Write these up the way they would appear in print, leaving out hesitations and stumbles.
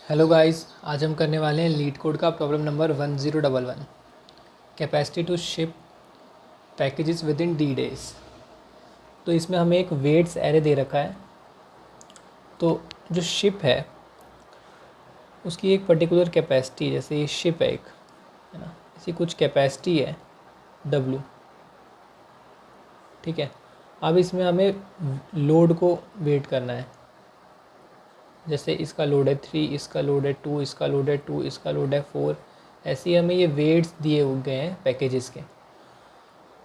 Hello guys, आज हम करने वाले हैं लीड कोड का problem number 1011। Capacity to ship packages within D days. तो इसमें हमें एक वेट्स एरे दे रखा है। तो जो शिप है उसकी एक पर्टिकुलर कैपेसिटी, जैसे ये शिप है एक, है ना, इसकी कुछ कैपेसिटी है W। ठीक है। अब इसमें हमें लोड को वेट करना है। जैसे इसका लोड है 3, इसका लोड है 2, इसका लोड है 2, इसका लोड है 4। ऐसे ही हमें ये वेट्स दिए गए हैं पैकेजेस के,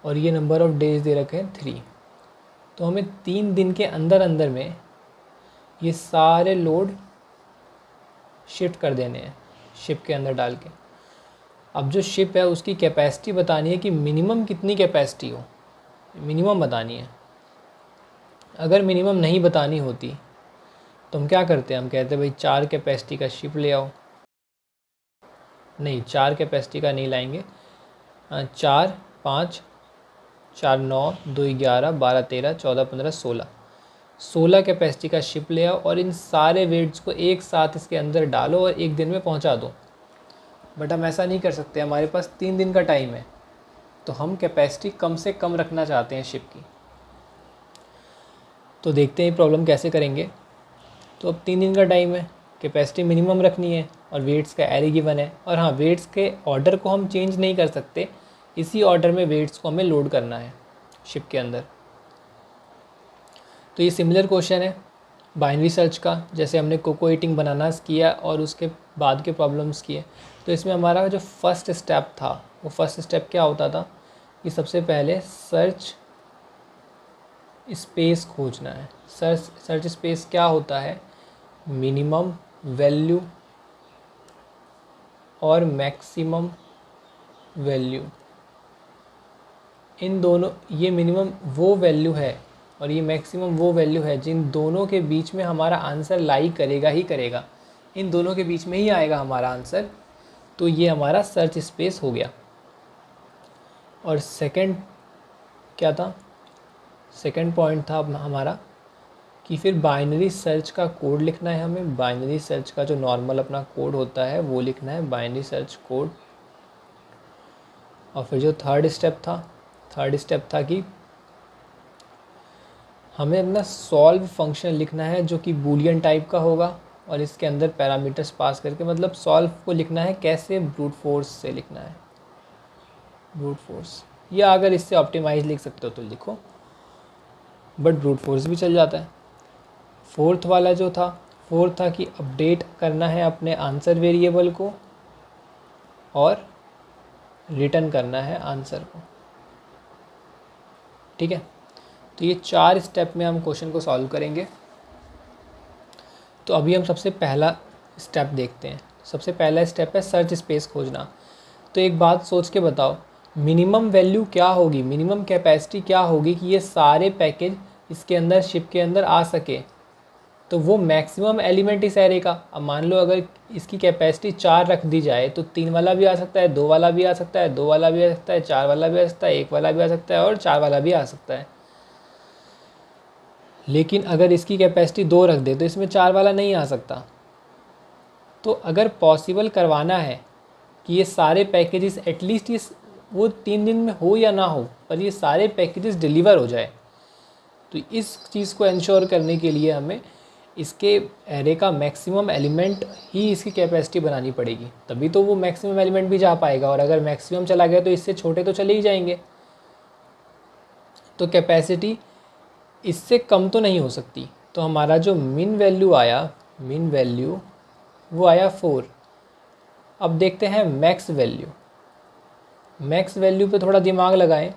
और ये नंबर ऑफ़ डेज दे रखे हैं 3। तो हमें 3 दिन के अंदर अंदर में ये सारे लोड शिफ्ट कर देने हैं शिप के अंदर डाल के। अब जो शिप है उसकी कैपेसिटी बतानी है कि मिनिमम कितनी कैपेसिटी हो, मिनिमम बतानी है। अगर मिनिमम नहीं बतानी होती तो हम क्या करते हैं, हम कहते हैं भाई 4 कैपेसिटी का शिप ले आओ। नहीं, 4 कैपेसिटी का नहीं लाएंगे। 4 5 4 9 2 11 12 13 14 15 16 कैपेसिटी का शिप ले आओ और इन सारे वेट्स को एक साथ इसके अंदर डालो और एक दिन में पहुंचा दो। बट हम ऐसा नहीं कर सकते, हमारे पास 3 दिन का टाइम है, तो हम कैपेसिटी कम से कम रखना चाहते हैं शिप की। तो देखते हैं ये प्रॉब्लम कैसे करेंगे। तो अब 3 दिन का टाइम है, कैपेसिटी मिनिमम रखनी है और वेट्स का एरे गिवन है। और हाँ, वेट्स के ऑर्डर को हम चेंज नहीं कर सकते, इसी ऑर्डर में वेट्स को हमें लोड करना है शिप के अंदर। तो ये सिमिलर क्वेश्चन है बाइनरी सर्च का, जैसे हमने कोको ईटिंग बनानास किया और उसके बाद के प्रॉब्लम्स किए। तो इसमें हमारा जो फर्स्ट स्टेप था, वो फर्स्ट स्टेप क्या होता था कि सबसे पहले सर्च स्पेस खोजना है। सर्च स्पेस क्या होता है, मिनिमम वैल्यू और मैक्सिमम वैल्यू। इन दोनों, ये मिनिमम वो वैल्यू है और ये मैक्सिमम वो वैल्यू है जिन दोनों के बीच में हमारा आंसर लाई करेगा ही करेगा। इन दोनों के बीच में ही आएगा हमारा आंसर। तो ये हमारा सर्च स्पेस हो गया। और सेकंड क्या था, सेकंड पॉइंट था हमारा कि फिर बाइनरी सर्च का कोड लिखना है हमें। बाइनरी सर्च का जो नॉर्मल अपना कोड होता है वो लिखना है, बाइनरी सर्च कोड। और फिर जो थर्ड स्टेप था कि हमें अपना सॉल्व फंक्शन लिखना है जो कि बूलियन टाइप का होगा और इसके अंदर पैरामीटर्स पास करके, मतलब सॉल्व को लिखना है कैसे, ब्रूट फोर्स से लिखना है, ब्रूट फोर्स। या अगर इससे ऑप्टिमाइज लिख सकते हो तो लिखो, बट ब्रूट फोर्स भी चल जाता है। फोर्थ वाला जो था, फोर्थ था कि अपडेट करना है अपने आंसर वेरिएबल को और रिटर्न करना है आंसर को। ठीक है। तो ये 4 स्टेप में हम क्वेश्चन को सॉल्व करेंगे। तो अभी हम सबसे पहला स्टेप देखते हैं। सबसे पहला स्टेप है सर्च स्पेस खोजना। तो एक बात सोच के बताओ, मिनिमम वैल्यू क्या होगी, मिनिमम कैपेसिटी क्या होगी कि ये सारे पैकेज इसके अंदर, शिप के अंदर आ सके। तो वो मैक्सिमम एलिमेंट इस एरे का, अब मान लो अगर इसकी कैपेसिटी 4 रख दी जाए तो 3 वाला भी आ सकता है, 2 वाला भी आ सकता है, 2 वाला भी आ सकता है, 4 वाला भी आ सकता है, 1 वाला भी आ सकता है और 4 वाला भी आ सकता है। लेकिन अगर इसकी कैपेसिटी 2 रख दे तो इसमें 4 वाला नहीं आ सकता। तो अगर पॉसिबल करवाना है कि ये सारे पैकेजेस एटलीस्ट ये वो 3 दिन में हो या ना हो, पर ये सारे पैकेजेस डिलीवर हो जाए, तो इस चीज़ को इंश्योर करने के लिए हमें इसके एरे का मैक्सिमम एलिमेंट ही इसकी कैपेसिटी बनानी पड़ेगी, तभी तो वो मैक्सिमम एलिमेंट भी जा पाएगा। और अगर मैक्सिमम चला गया तो इससे छोटे तो चले ही जाएंगे। तो कैपेसिटी इससे कम तो नहीं हो सकती। तो हमारा जो मिन वैल्यू आया, मिन वैल्यू वो आया 4। अब देखते हैं मैक्स वैल्यू। मैक्स वैल्यू पे थोड़ा दिमाग लगाएं।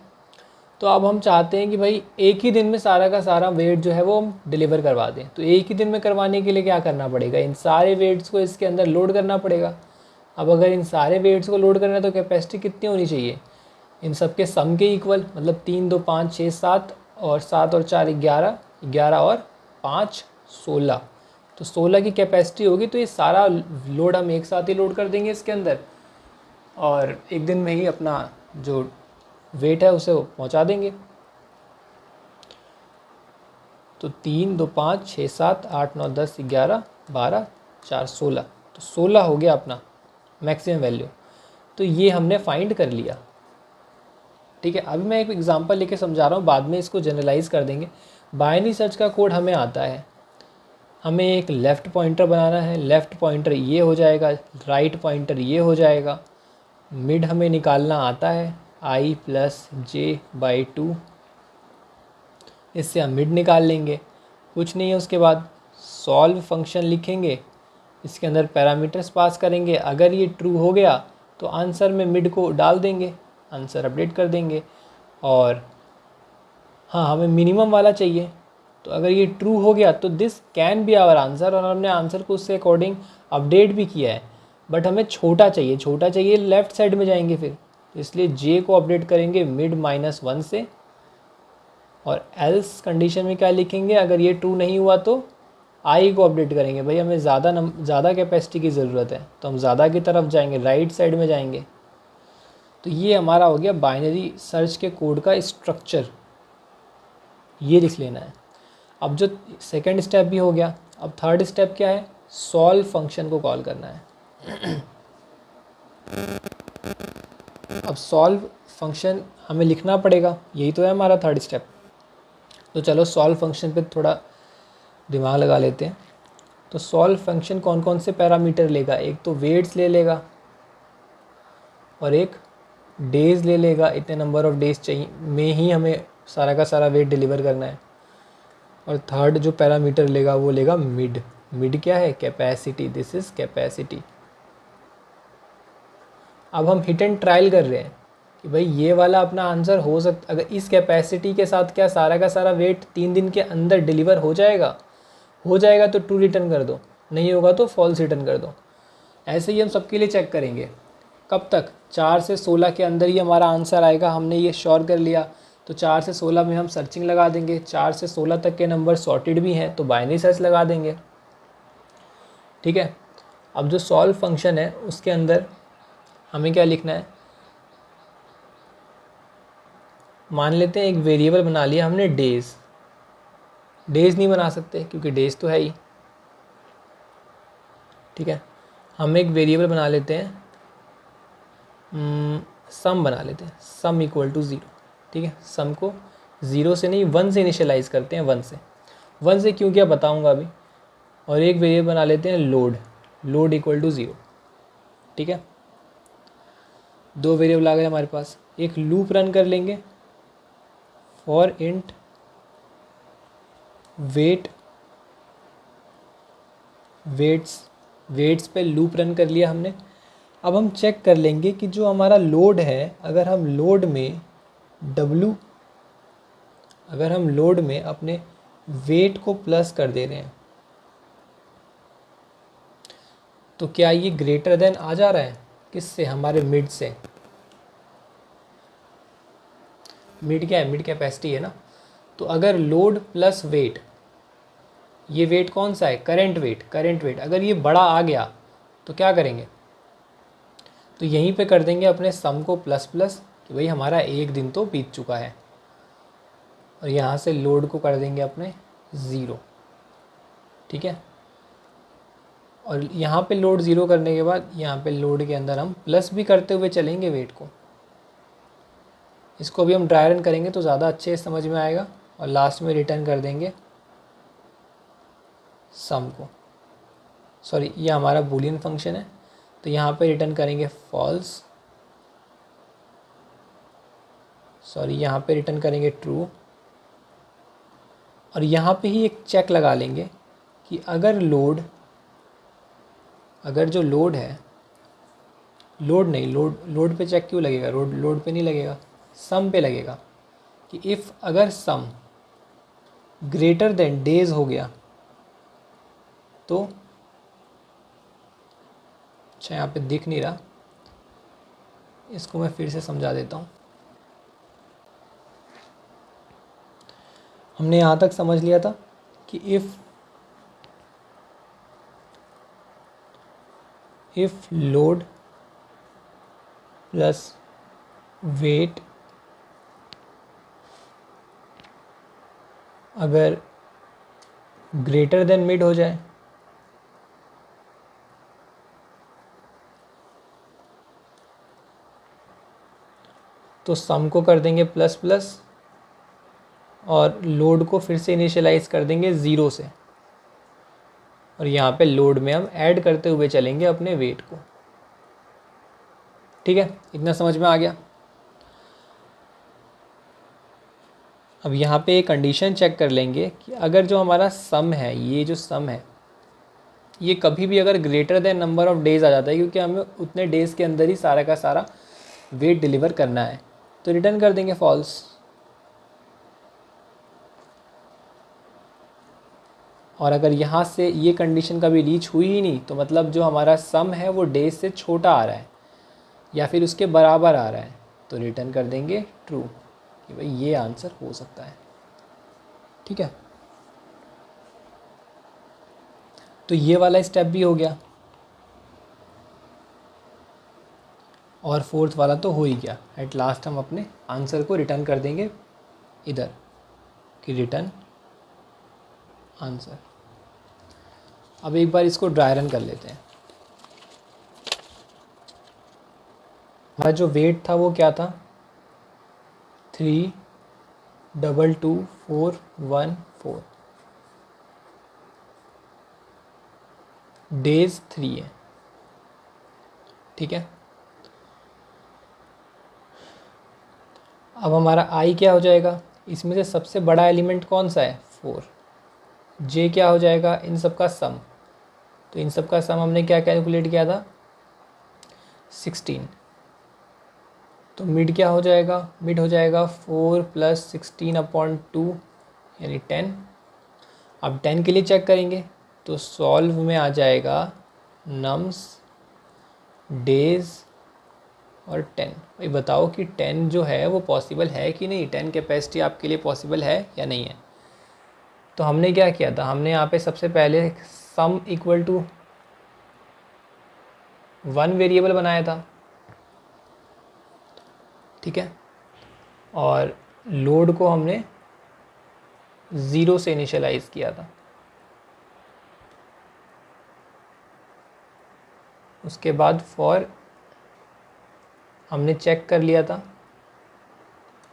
तो अब हम चाहते हैं कि भाई एक ही दिन में सारा का सारा वेट जो है वो हम डिलीवर करवा दें। तो एक ही दिन में करवाने के लिए क्या करना पड़ेगा, इन सारे वेट्स को इसके अंदर लोड करना पड़ेगा। अब अगर इन सारे वेट्स को लोड करना है तो कैपेसिटी कितनी होनी चाहिए, इन सब के सम के इक्वल, मतलब 3 2 5 6 7 और 7 और 4 11, 11 और 5 16। तो 16 की कैपेसिटी होगी। तो ये सारा लोड हम एक साथ ही लोड कर देंगे इसके अंदर और एक दिन में ही अपना जो वेट है उसे पहुंचा देंगे। तो 3 2 5 6 7 8 9 10 11 12 4 16, तो 16 हो गया अपना मैक्सिमम वैल्यू। तो ये हमने फाइंड कर लिया। ठीक है, अभी मैं एक एग्जांपल लेके समझा रहा हूँ, बाद में इसको जनरलाइज कर देंगे। बाइनरी सर्च का कोड हमें आता है, हमें एक लेफ़्ट पॉइंटर बनाना है, लेफ़्ट पॉइंटर ये हो जाएगा, राइट पॉइंटर ये हो जाएगा। मिड हमें निकालना आता है i + j/2, इससे हम मिड निकाल लेंगे। कुछ नहीं है, उसके बाद सॉल्व फंक्शन लिखेंगे, इसके अंदर पैरामीटर्स पास करेंगे। अगर ये ट्रू हो गया तो आंसर में मिड को डाल देंगे, आंसर अपडेट कर देंगे। और हाँ, हमें मिनिमम वाला चाहिए, तो अगर ये ट्रू हो गया तो this can be our answer, और हमने आंसर को उससे अकॉर्डिंग अपडेट भी किया है। बट हमें छोटा चाहिए, लेफ़्ट साइड में जाएंगे फिर, तो इसलिए जे को अपडेट करेंगे मिड -1 से। और एल्स कंडीशन में क्या लिखेंगे, अगर ये ट्रू नहीं हुआ तो आई को अपडेट करेंगे। भाई हमें ज़्यादा कैपेसिटी की ज़रूरत है, तो हम ज़्यादा की तरफ जाएंगे, राइट साइड में जाएंगे। तो ये हमारा हो गया बाइनरी सर्च के कोड का स्ट्रक्चर, ये लिख लेना है। अब जो सेकंड स्टेप भी हो गया, अब थर्ड स्टेप क्या है, सॉल्व फंक्शन को कॉल करना है। अब सॉल्व फंक्शन हमें लिखना पड़ेगा, यही तो है हमारा थर्ड स्टेप। तो चलो सॉल्व फंक्शन पे थोड़ा दिमाग लगा लेते हैं। तो सॉल्व फंक्शन कौन कौन से पैरामीटर लेगा, एक तो वेट्स ले लेगा, और एक डेज़ ले लेगा, इतने नंबर ऑफ़ डेज़ चाहिए में ही हमें सारा का सारा वेट डिलीवर करना है। और थर्ड जो पैरामीटर लेगा वो लेगा मिड। मिड क्या है, कैपेसिटी, दिस इज़ कैपेसिटी। अब हम हिट एंड ट्रायल कर रहे हैं कि भाई ये वाला अपना आंसर हो सकता, अगर इस कैपेसिटी के साथ क्या सारा का सारा वेट 3 दिन के अंदर डिलीवर हो जाएगा तो ट्रू रिटर्न कर दो, नहीं होगा तो फॉल्स रिटर्न कर दो। ऐसे ही हम सबके लिए चेक करेंगे। कब तक, 4 से 16 के अंदर ही हमारा आंसर आएगा, हमने ये श्योर कर लिया। तो 4 से 16 में हम सर्चिंग लगा देंगे, 4 से 16 तक के नंबर सॉर्टेड भी हैं तो बाइनरी सर्च लगा देंगे। ठीक है, अब जो सॉल्व फंक्शन है उसके अंदर हमें क्या लिखना है, मान लेते हैं एक वेरिएबल बना लिया हमने डेज़। डेज़ नहीं बना सकते क्योंकि डेज़ तो है ही। ठीक है, हम एक वेरिएबल बना लेते हैं, सम बना लेते हैं, सम = 0। ठीक है, सम को 0 से नहीं 1 से इनिशियलाइज़ करते हैं, 1 से क्यों क्या बताऊंगा अभी। और एक वेरिएबल बना लेते हैं लोड = 0। ठीक है, 2 वेरिएबल आ गए हमारे पास। एक लूप रन कर लेंगे, फॉर इंट वेट्स पे लूप रन कर लिया हमने। अब हम चेक कर लेंगे कि जो हमारा लोड है, अगर हम लोड में अपने वेट को प्लस कर दे रहे हैं तो क्या ये ग्रेटर देन आ जा रहा है, किससे, हमारे मिड से। मिड क्या है, मिड कैपेसिटी है ना। तो अगर लोड प्लस वेट, ये वेट कौन सा है, करंट वेट, अगर ये बड़ा आ गया तो क्या करेंगे, तो यहीं पे कर देंगे अपने सम को प्लस कि भाई हमारा 1 दिन तो बीत चुका है। और यहाँ से लोड को कर देंगे अपने 0। ठीक है, और यहाँ पे लोड 0 करने के बाद यहाँ पे लोड के अंदर हम प्लस भी करते हुए चलेंगे वेट को। इसको भी हम ड्राई रन करेंगे तो ज़्यादा अच्छे से समझ में आएगा। और लास्ट में रिटर्न कर देंगे सम को। सॉरी, ये हमारा बूलियन फंक्शन है, तो यहाँ पे रिटर्न करेंगे फॉल्स, सॉरी यहाँ पे रिटर्न करेंगे ट्रू। और यहाँ पे ही एक चेक लगा लेंगे कि अगर जो लोड है, लोड पे चेक क्यों लगेगा, लोड पे नहीं लगेगा, सम पे लगेगा। कि इफ़ अगर सम ग्रेटर देन डेज हो गया तो, अच्छा यहाँ पे दिख नहीं रहा, इसको मैं फिर से समझा देता हूँ। हमने यहाँ तक समझ लिया था कि इफ़ लोड प्लस वेट अगर ग्रेटर देन मिड हो जाए तो सम को कर देंगे प्लस प्लस और लोड को फिर से इनिशियलाइज़ कर देंगे 0 से, और यहाँ पे लोड में हम ऐड करते हुए चलेंगे अपने वेट को। ठीक है, इतना समझ में आ गया। अब यहाँ पे एक कंडीशन चेक कर लेंगे कि अगर जो हमारा सम है, ये जो सम है, ये कभी भी अगर greater than number of days आ जाता है, क्योंकि हमें उतने डेज़ के अंदर ही सारा का सारा वेट डिलीवर करना है, तो रिटर्न कर देंगे फॉल्स। और अगर यहाँ से ये कंडीशन कभी रीच हुई ही नहीं, तो मतलब जो हमारा सम है वो डेज से छोटा आ रहा है या फिर उसके बराबर आ रहा है, तो रिटर्न कर देंगे ट्रू, कि भाई ये आंसर हो सकता है। ठीक है, तो ये वाला स्टेप भी हो गया, और फोर्थ वाला तो हो ही गया। एट लास्ट हम अपने आंसर को रिटर्न कर देंगे इधर, कि रिटर्न आंसर। अब एक बार इसको ड्राई रन कर लेते हैं। हमारा जो वेट था वो क्या था, 3222414, डेज 3 है। ठीक है, अब हमारा आई क्या हो जाएगा, इसमें से सबसे बड़ा एलिमेंट कौन सा है, 4। जे क्या हो जाएगा, इन सब का सम, तो इन सब का सम हमने क्या कैलकुलेट किया था, 16। तो मिड क्या हो जाएगा, मिड हो जाएगा 4 + 16/2 यानी 10। अब 10 के लिए चेक करेंगे, तो सॉल्व में आ जाएगा नम्स, डेज और 10। भाई बताओ कि 10 जो है वो पॉसिबल है कि नहीं, 10 कैपेसिटी आपके लिए पॉसिबल है या नहीं है। तो हमने क्या किया था, हमने यहाँ पे सबसे पहले सम इक्वल टू 1 वेरिएबल बनाया था। ठीक है, और लोड को हमने 0 से इनिशियलाइज़ किया था। उसके बाद फॉर हमने चेक कर लिया था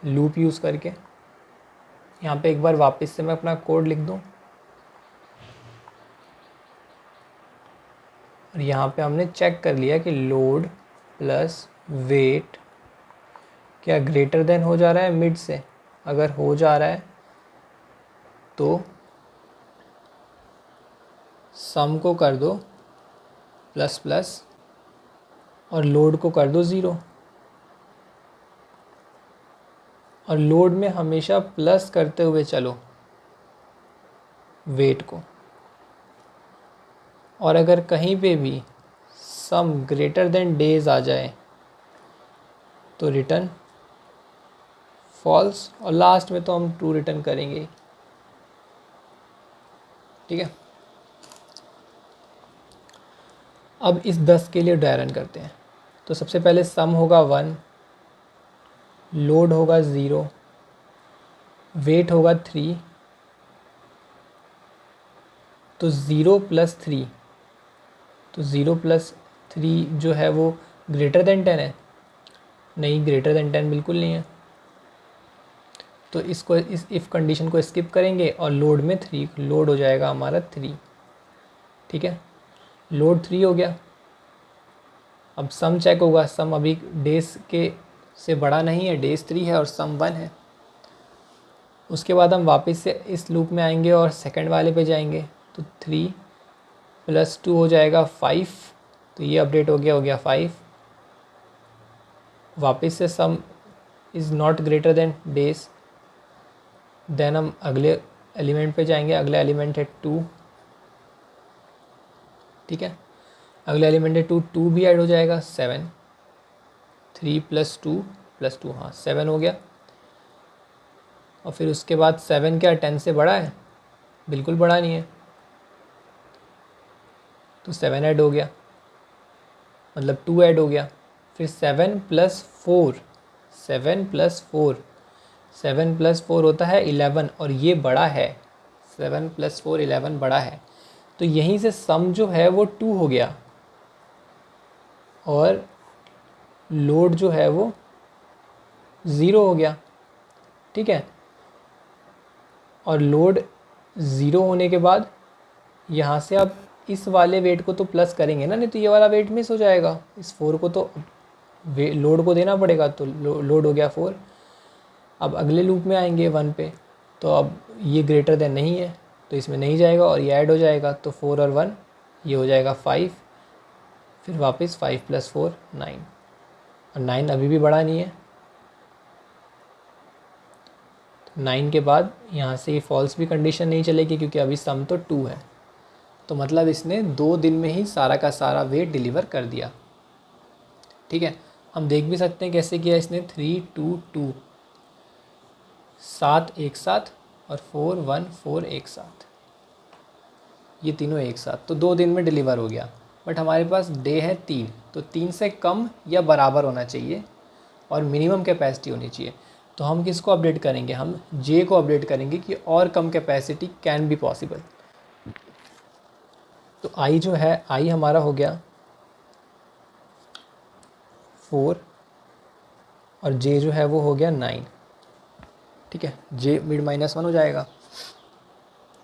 लूप यूज़ करके। यहाँ पे एक बार वापस से मैं अपना कोड लिख दूँ, और यहाँ पे हमने चेक कर लिया कि लोड प्लस वेट क्या ग्रेटर देन हो जा रहा है मिड से। अगर हो जा रहा है तो सम को कर दो प्लस प्लस और लोड को कर दो 0। और लोड में हमेशा प्लस करते हुए चलो वेट को। और अगर कहीं पे भी सम ग्रेटर देन डेज आ जाए तो रिटर्न फॉल्स, और लास्ट में तो हम ट्रू रिटर्न करेंगे। ठीक है, अब इस 10 के लिए ड्राई रन करते हैं। तो सबसे पहले सम होगा 1, लोड होगा 0, वेट होगा 3, तो 0 + 3, तो 0 + 3 जो है वो ग्रेटर देन 10 है। नहीं, ग्रेटर देन 10 बिल्कुल नहीं है, तो इसको इस इफ़ कंडीशन को स्किप करेंगे और लोड में 3, लोड हो जाएगा हमारा 3। ठीक है, लोड 3 हो गया। अब सम चेक होगा, सम अभी डेज के से बड़ा नहीं है, डेज 3 है और सम 1 है। उसके बाद हम वापस से इस लूप में आएंगे और सेकंड वाले पे जाएंगे, तो 3 + 2 हो जाएगा 5, तो ये अपडेट हो गया 5। वापस से sum is not greater than days, then हम अगले एलिमेंट पे जाएंगे। अगला एलिमेंट है 2। ठीक है, अगले एलिमेंट है 2, 2 भी ऐड हो जाएगा 7, 3 + 2 + 2, हाँ 7 हो गया। और फिर उसके बाद 7 क्या 10 से बड़ा है, बिल्कुल बड़ा नहीं है, तो 7 ऐड हो गया, मतलब 2 ऐड हो गया। फिर 7 + 4, 7 + 4, 7 + 4 होता है 11, और ये बड़ा है, 7 + 4 11 बड़ा है, तो यहीं से सम जो है वो 2 हो गया और लोड जो है वो ज़ीरो हो गया, ठीक है। और लोड ज़ीरो होने के बाद यहाँ से आप इस वाले वेट को तो प्लस करेंगे ना, नहीं तो ये वाला वेट मिस हो जाएगा। इस 4 को तो लोड को देना पड़ेगा, तो लोड हो गया 4। अब अगले लूप में आएंगे 1 पे, तो अब ये ग्रेटर देन नहीं है तो इसमें नहीं जाएगा और ये ऐड हो जाएगा, तो 4 और 1 ये हो जाएगा 5, फिर वापस 5 + 4 9, और 9 अभी भी बड़ा नहीं है। 9 के बाद यहाँ से ये फॉल्स भी कंडीशन नहीं चलेगी क्योंकि अभी सम तो 2 है, तो मतलब इसने 2 दिन में ही सारा का सारा वेट डिलीवर कर दिया, ठीक है। हम देख भी सकते हैं कैसे किया इसने, 3 2 2 7 एक साथ और 4 1 4 एक साथ, ये तीनों एक साथ, तो 2 दिन में डिलीवर हो गया। बट हमारे पास डे है 3, तो 3 से कम या बराबर होना चाहिए और मिनिमम कैपेसिटी होनी चाहिए। तो हम किसको अपडेट करेंगे, हम जे को अपडेट करेंगे कि और कम कैपेसिटी कैन बी पॉसिबल। तो आई जो है, आई हमारा हो गया 4 और जे जो है वो हो गया 9, ठीक है। जे मिड -1 हो जाएगा,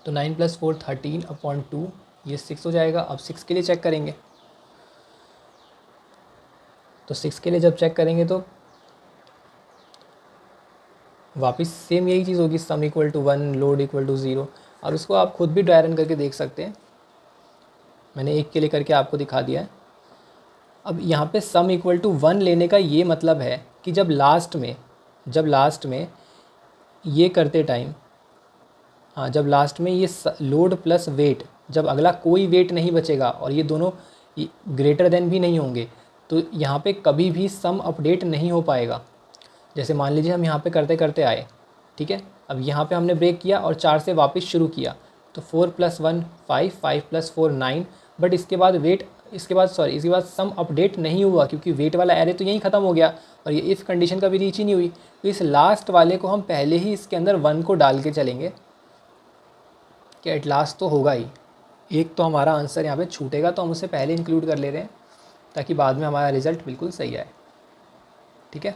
तो 9 + 4 13/2, ये 6 हो जाएगा। अब 6 के लिए चेक करेंगे, तो 6 के लिए जब चेक करेंगे तो वापस सेम यही चीज़ होगी, सम = 1 लोड = 0। अब इसको आप खुद भी ड्राई रन करके देख सकते हैं, मैंने एक के लिए करके आपको दिखा दिया है। अब यहाँ पे सम = 1 लेने का ये मतलब है कि जब लास्ट में ये करते टाइम, हाँ, जब लास्ट में ये लोड प्लस वेट, जब अगला कोई वेट नहीं बचेगा और ये दोनों ग्रेटर देन भी नहीं होंगे, तो यहाँ पे कभी भी सम अपडेट नहीं हो पाएगा। जैसे मान लीजिए हम यहाँ पे करते करते आए, ठीक है। अब यहाँ पे हमने ब्रेक किया और 4 से वापस शुरू किया, तो 4 + 1 5 5 + 4 9, बट इसके बाद सम अपडेट नहीं हुआ क्योंकि वेट वाला एरे तो यहीं ख़त्म हो गया और ये इफ़ कंडीशन कभी रीच ही नहीं हुई। तो इस लास्ट वाले को हम पहले ही इसके अंदर 1 को डाल के चलेंगे कि एट लास्ट तो होगा ही, एक तो हमारा आंसर यहाँ पे छूटेगा, तो हम उसे पहले इंक्लूड कर ले रहे हैं ताकि बाद में हमारा रिज़ल्ट बिल्कुल सही आए, ठीक है।